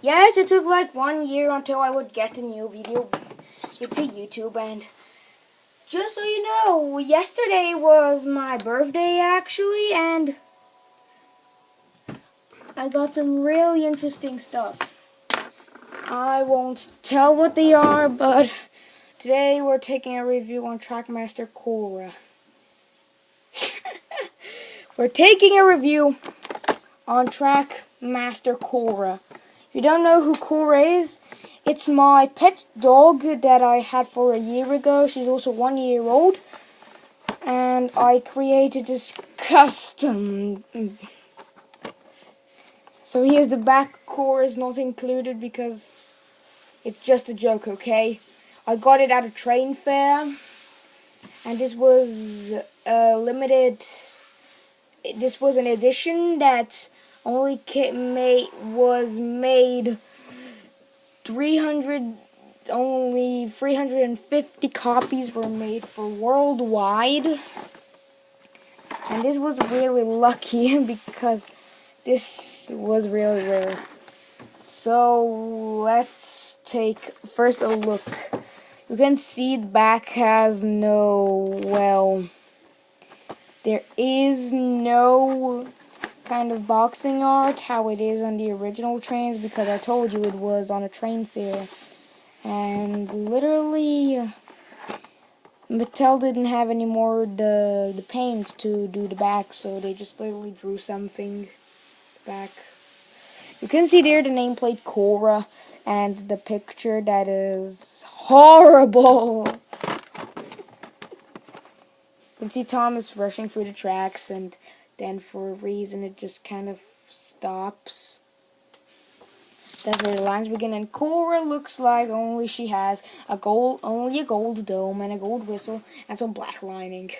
Yes, it took like 1 year until I would get a new video into YouTube, and just so you know, yesterday was my birthday actually, and I got some really interesting stuff. I won't tell what they are, but today we're taking a review on Trackmaster Cora. We're taking a review on Trackmaster Cora. If you don't know who Cora is, it's my pet dog that I had for a year ago. She's also 1 year old. And I created this custom. So here's the back. Cora is not included because it's just a joke, okay? I got it at a train fair. And this was limited. This was an edition that only was made 350 copies were made for worldwide. And this was really lucky because this was really rare. So let's take first a look. You can see the back has there is no kind of boxing art how it is on the original trains, because I told you it was on a train fair. And literally Mattel didn't have any more the paints to do the back, so they just literally drew something back. You can see there the nameplate Cora and the picture that is horrible. You can see Thomas rushing through the tracks, and then for a reason it just kind of stops. That's where the lines begin, and Cora looks like only she has only a gold dome and a gold whistle and some black lining.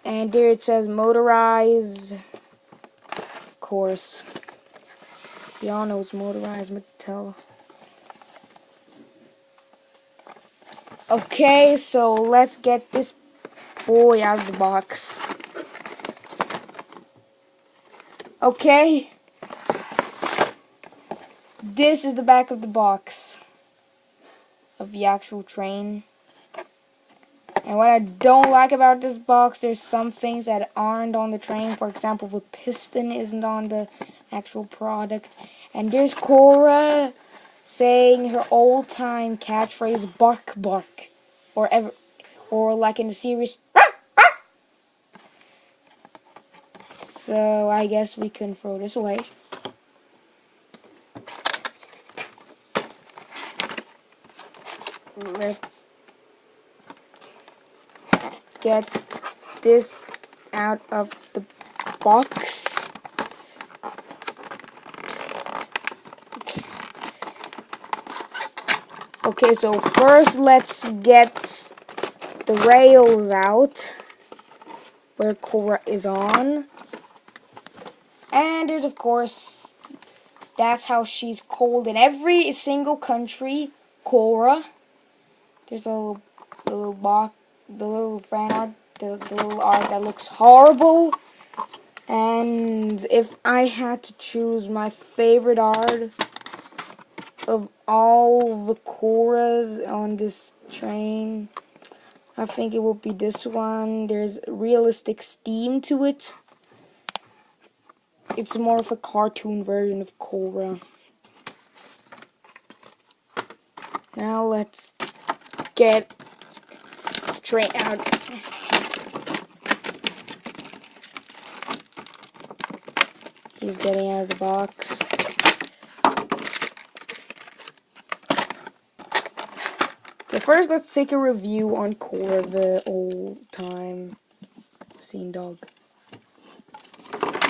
And there it says motorized. Of course, y'all know it's motorized, Mattel. Okay, so let's get this boy out of the box. Okay. This is the back of the box of the actual train. And what I don't like about this box, there's some things that aren't on the train. For example, the piston isn't on the actual product. And there's Cora saying her old-time catchphrase, bark, bark. Or like in the series, "Arr, arr." So I guess we can throw this away. Let's get this out of the box. Okay, so first let's get the rails out where Cora is on. And there's, of course, that's how she's called in every single country, Cora. There's a little box, the little fan art, the little art that looks horrible. And if I had to choose my favorite art of all the Coras on this train, I think it would be this one. There's realistic steam to it. It's more of a cartoon version of Cora. Now let's get the train out. He's getting out of the box. Okay, first let's take a review on Cora, the old-time scene dog.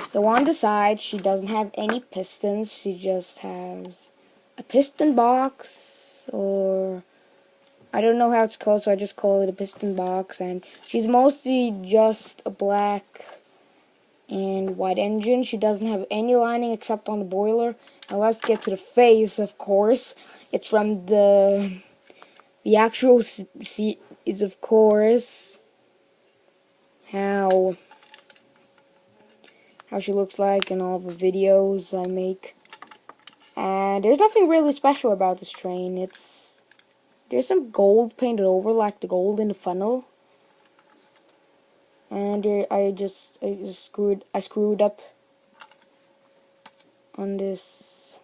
So on the side, she doesn't have any pistons. She just has a piston box, or I don't know how it's called, so I just call it a piston box. And she's mostly just a black and white engine. She doesn't have any lining except on the boiler. Now let's get to the face, of course. It's from the actual is, of course, how she looks like in all the videos I make. And there's nothing really special about this train. There's some gold painted over, like the gold in the funnel. And I just screwed up on this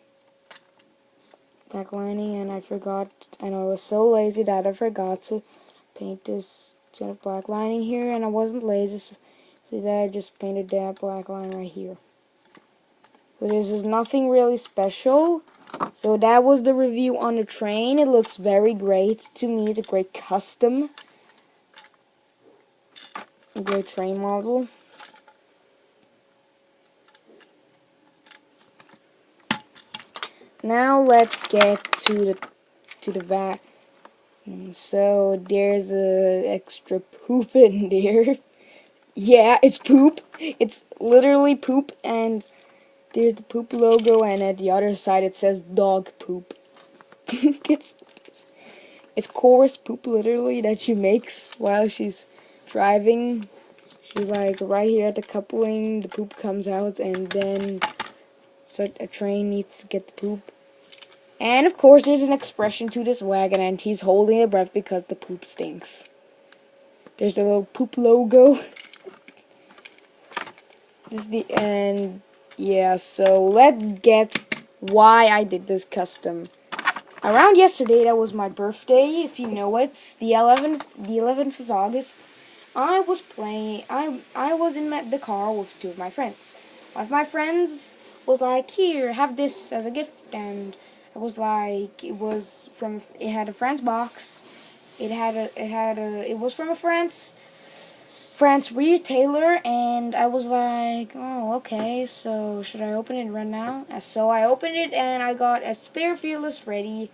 black lining, and I forgot. And I was so lazy that I forgot to paint this kind of black lining here, and I wasn't lazy, so that I just painted that black line right here. So this is nothing really special. So that was the review on the train. It looks very great to me. It's a great custom, a great train model. Now let's get to the back. So there's a extra poop in there. Yeah, it's poop. It's literally poop, and there's the poop logo, and at the other side it says dog poop. it's Cora's poop, literally, that she makes while she's driving. She's like right here at the coupling, the poop comes out, and then a train needs to get the poop. And of course there's an expression to this wagon, and he's holding a breath because the poop stinks. There's a little poop logo. Yeah, so let's get why I did this custom. Around yesterday, that was my birthday, if you know it, the 11th of August. I was in the car with two of my friends. One of my friends was like, "Here, have this as a gift," and I was like, it had a France box. It was from a France retailer, and I was like, oh, okay, so should I open it right now? So I opened it, and I got a spare Fearless Freddy.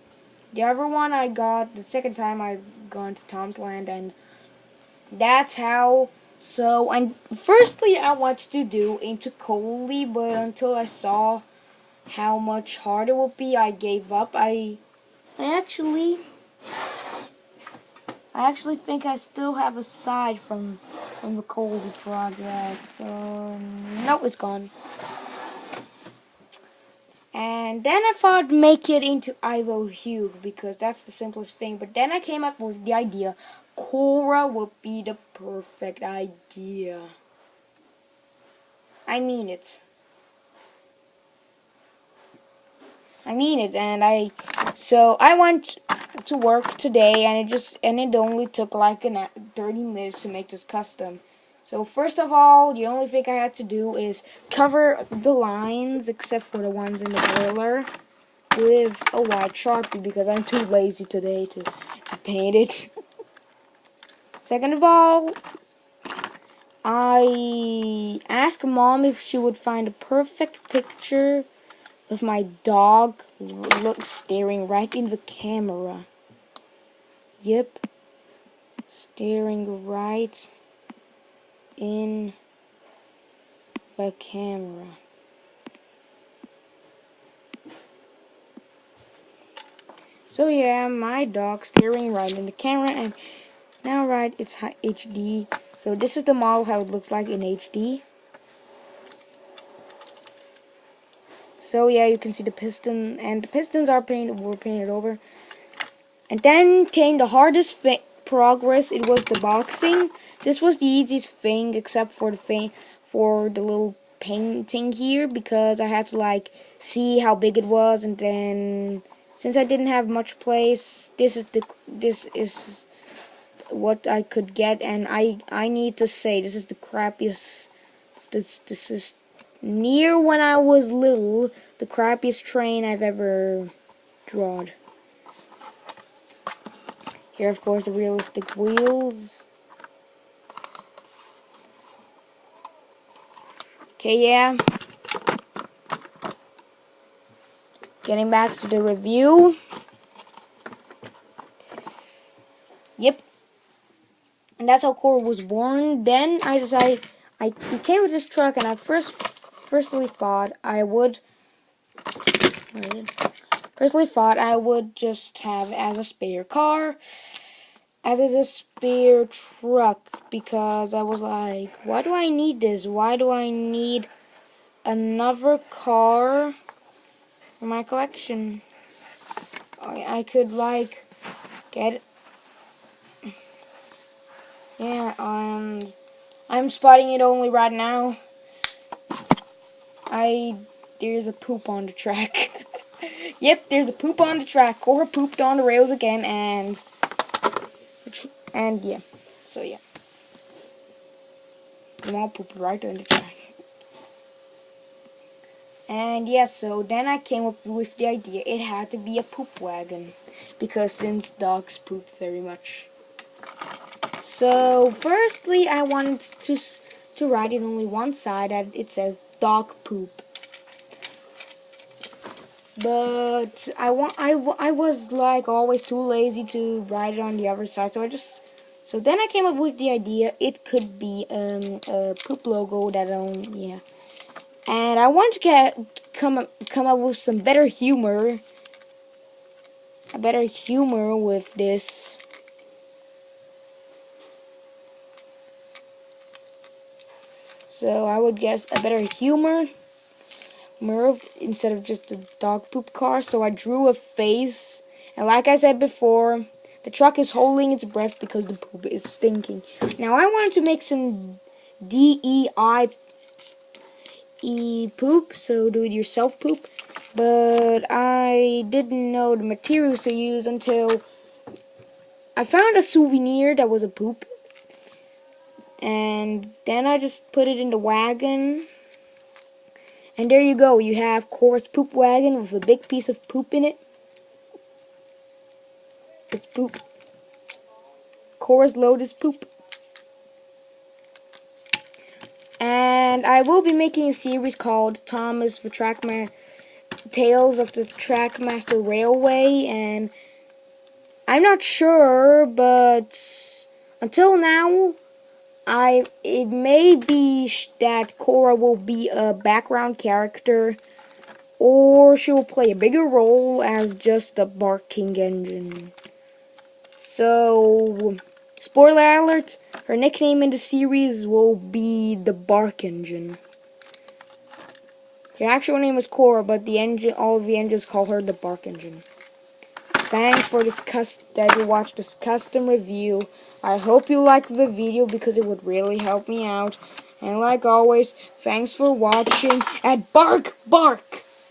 The other one I got the second time I've gone to Tom's Land, and that's how. So, and firstly I wanted to do into Coley, but until I saw how much harder it would be, I gave up. I actually think I still have a side from the Colby project. Nope, it's gone. And then I thought make it into Ivo Hugh because that's the simplest thing. But then I came up with the idea Cora would be the perfect idea. I mean it. And so I went to work today, and it only took like 30 minutes to make this custom. So first of all, the only thing I had to do is cover the lines, except for the ones in the boiler, with a white Sharpie because I'm too lazy today to paint it. Second of all, I asked Mom if she would find a perfect picture of my dog staring right in the camera. Yep. Staring right in the camera. So yeah, my dog staring right in the camera, and now right, it's HD. So this is the model, how it looks like in HD. So yeah, you can see the piston, and the pistons were painted over. And then came the hardest progress. It was the boxing. This was the easiest thing, except for the little painting here, because I had to like see how big it was, and then since I didn't have much place, this is what I could get, and I need to say this is the crappiest. This is near when I was little, the crappiest train I've ever drawn. Here, of course, the realistic wheels. Okay, yeah. Getting back to the review. Yep. And that's how Cora was born. Then I decided, he came with this truck, and I firstly thought I would just have as a spare car, as a spare truck, because I was like, why do I need this? Why do I need another car for my collection. I could like get it. Yeah, I'm spotting it only right now. There's a poop on the track. Yep, there's a poop on the track. Cora pooped on the rails again, and yeah. So yeah, them all pooped right on the track. And yeah, so then I came up with the idea it had to be a poop wagon, because since dogs poop very much. So firstly, I wanted to write it only one side that it says dog poop. But I was like always too lazy to write it on the other side, so then I came up with the idea it could be a poop logo that yeah. And I wanted to come up with some better humor, with this. So I would guess a better humor instead of just a dog poop car. So I drew a face, and like I said before, the truck is holding its breath because the poop is stinking. Now I wanted to make some DEI poop, so do-it-yourself poop, but I didn't know the materials to use until I found a souvenir that was a poop, and then I just put it in the wagon. And there you go, you have Cora's poop wagon with a big piece of poop in it. It's poop. Cora's load is poop. And I will be making a series called Tales of the Trackmaster Railway, and I'm not sure, but until now, it may be that Cora will be a background character, or she will play a bigger role as just the barking engine. So, spoiler alert, her nickname in the series will be the Bark Engine. Her actual name is Cora, but all of the engines call her the Bark Engine. Thanks for that you watched this custom review. I hope you liked the video because it would really help me out. And like always, thanks for watching, and bark, bark!